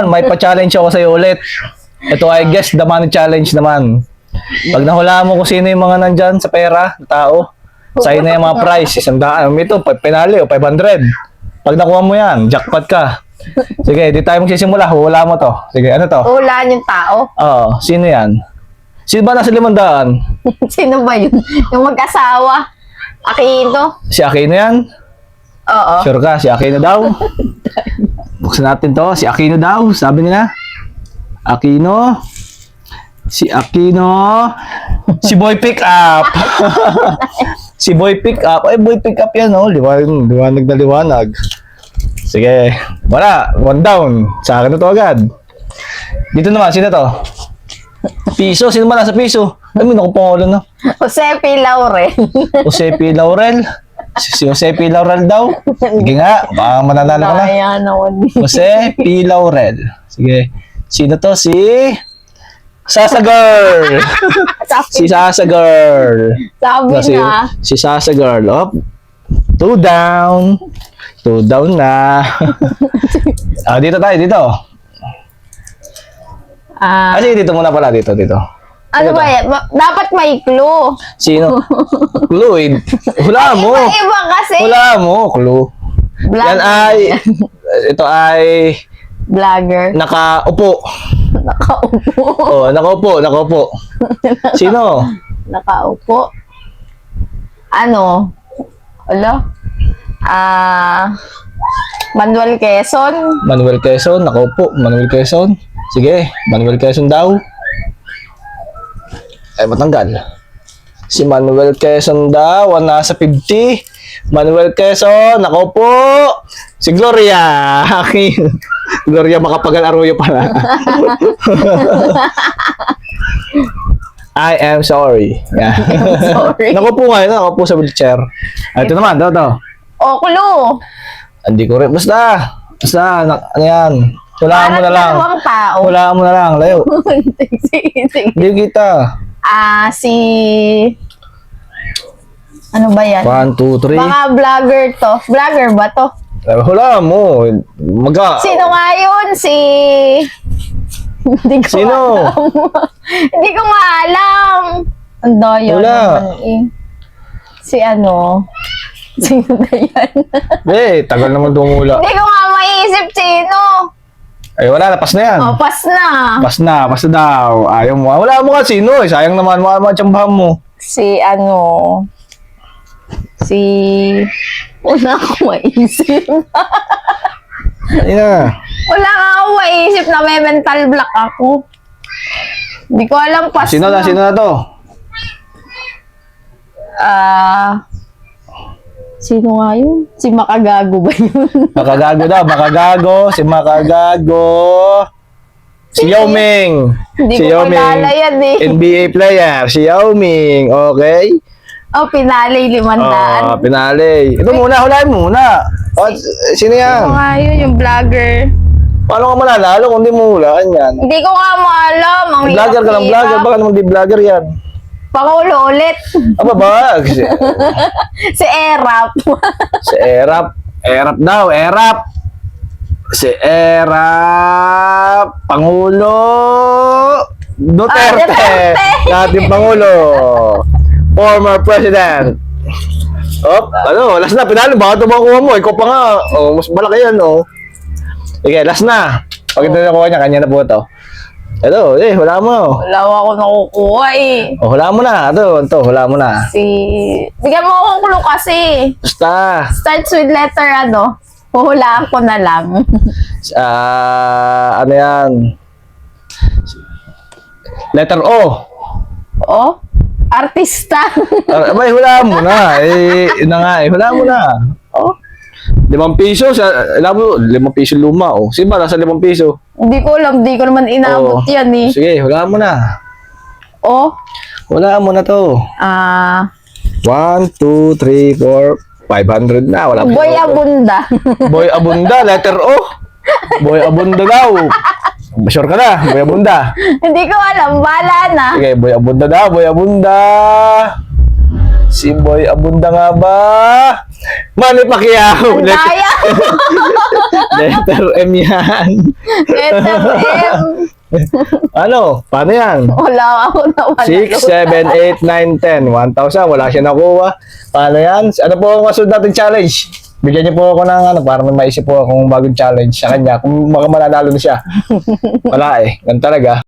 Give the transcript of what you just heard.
May pa-challenge ako sa'yo ulit. Ito ay guess the money challenge naman. Pag nahulaan mo kung sino yung mga nandyan sa pera, tao, sa'yo na yung mga price. 100. Ito, pinali o 500. Pag nakuha mo yan, jackpot ka. Sige, di tayo magsisimula. Hula mo to. Sige, ano to? Hulaan yung tao? Oo, sino yan? Sino ba nasa 500? Sino ba yun? Yung mag-asawa? Aquino? Si Aquino yan? Oo. Sure ka, si Aquino daw? Buksan natin to. Si Aquino daw, sabi nila. Aquino. Si Aquino. Si Boy Pick Up. Si Boy Pick Up. Ay, Boy Pick Up yan, oh. Liwanag na liwanag. Sige. Wala. 1 down. Sa akin na to agad. Dito naman, sino to? Piso. Sino ba nasa piso? Ay, may nakupangulo na. Jose P. Laurel. Jose P. Laurel. Si Jose P. Laurel daw. Sige nga. Baka mananalo ka na. Ayan ako. Jose P. Laurel. Sige. Sino to? Si Sasa Girl. Si Sasa Girl. Sabi na. Si Sasa Girl. Up. 2 down. 2 down na. Dito tayo. Dito. Sige, dito muna pala. Dito. Ano ba yan? Dapat may clue. Sino? Clue. Hula mo. Iba kasi. Hula mo. Clue. Vlogger. Yan ay... Ito ay... Vlogger. Nakaupo. Nakaupo. Oh, nakaupo. Sino? Nakaupo. Ano? Ala? Manuel Quezon. Manuel Quezon, nakaupo. Manuel Quezon. Sige, Manuel Quezon daw. Ay, matanggal. Si Manuel Quezon daw, nasa 50. Manuel Quezon, nakaupo. Si Gloria. Gloria Macapagal Arroyo pala. I am sorry. Yeah. Sorry. Nakaupo nga yun, nakaupo sa wheelchair. Ito naman, ito. O, clue. Hindi ko rin. Basta, ano yan. Hulaan mo na lang. Parang tao. Hulaan mo na lang, layo. Sige. Hindi kita. Si... Ano ba yan? 1, 2, 3. Mga vlogger to. Vlogger ba to? Hulaan mo. Sino nga yun? Hindi ko Sino? alam. Hindi ko nga alam. Ang daya Wala. naman eh. Sino na yan? Tagal naman dumula. Hindi ko nga maisip sino. Ay, wala. Pas na yan. Pas na. Pas na daw. Ayaw mo. Wala mo ka sino eh. Sayang naman mga tsambahan mo. Wala akong maisip. Ayun. Wala nga akong maisip na may mental block ako. Hindi ko alam pas Sino na. Sino na to? Sino nga yun? Si Makagago ba yun? Makagago daw. Makagago. Si Makagago. Si Yao Ming. Hindi Si ko Yao Ming. kilala yan eh. NBA player. Si Yao Ming. Okay? Pinali 500. Pinali. Ito muna. Hulain mo muna. Sino yan? Sino nga yun? Yung vlogger. Paano ka mananalo kung di mo hulaan yan? Hindi ko nga maalam. Ang Vlogger ka lang, hirap-hirap. vlogger. Baka naman di vlogger yan. Pangulo ulit. Aba ba? Si Erap. Si Erap. Erap daw, Erap. Si Erap. Pangulo Duterte. Duterte. Dating Pangulo. Former President. Last na. Pinalo ba? Ito ba kuha mo? Ikaw pa nga. Mas malaki yan, Sige, last na. Pag ito nakuha niya, kanya na po ito. Ito, wala mo. Wala ako nakukuha eh. Hula mo na. Ito, hula mo na. Bigyan mo akong clue kasi. Basta. Starts with letter Huhulaan ko na lang. Ano yan? Letter O. Artista. Abay, hula mo na. Yun na nga hula mo na. 5 piso. 5 piso luma, Sino ba nasa 5 piso? Hindi ko alam. Hindi ko naman inabot yan eh. Sige, hula mo na. Hula mo na to. 1, 2, 3, 4, 500 na. Wala pa. Boy Abunda. Boy Abunda, letter O. Boy Abunda daw. Sure ka na, Boy Abunda. Hindi ko alam. Bahala na. Sige, Boy Abunda daw, Boy Abunda. Si Boy Abunda nga ba? Manny Pacquiao. Ang daya. Letter M yan. Letter M. Ano? Paano yan? Wala ako na wala. 6, 7, 8, 9, 10. 1,000. Wala siya nakuha. Paano yan? Ano po ang kasunod natin challenge? Bigyan niyo po ako ng ano, para may maisip po akong bagong challenge sa kanya. Kung baka mananalo na siya. Wala eh. Ganun talaga.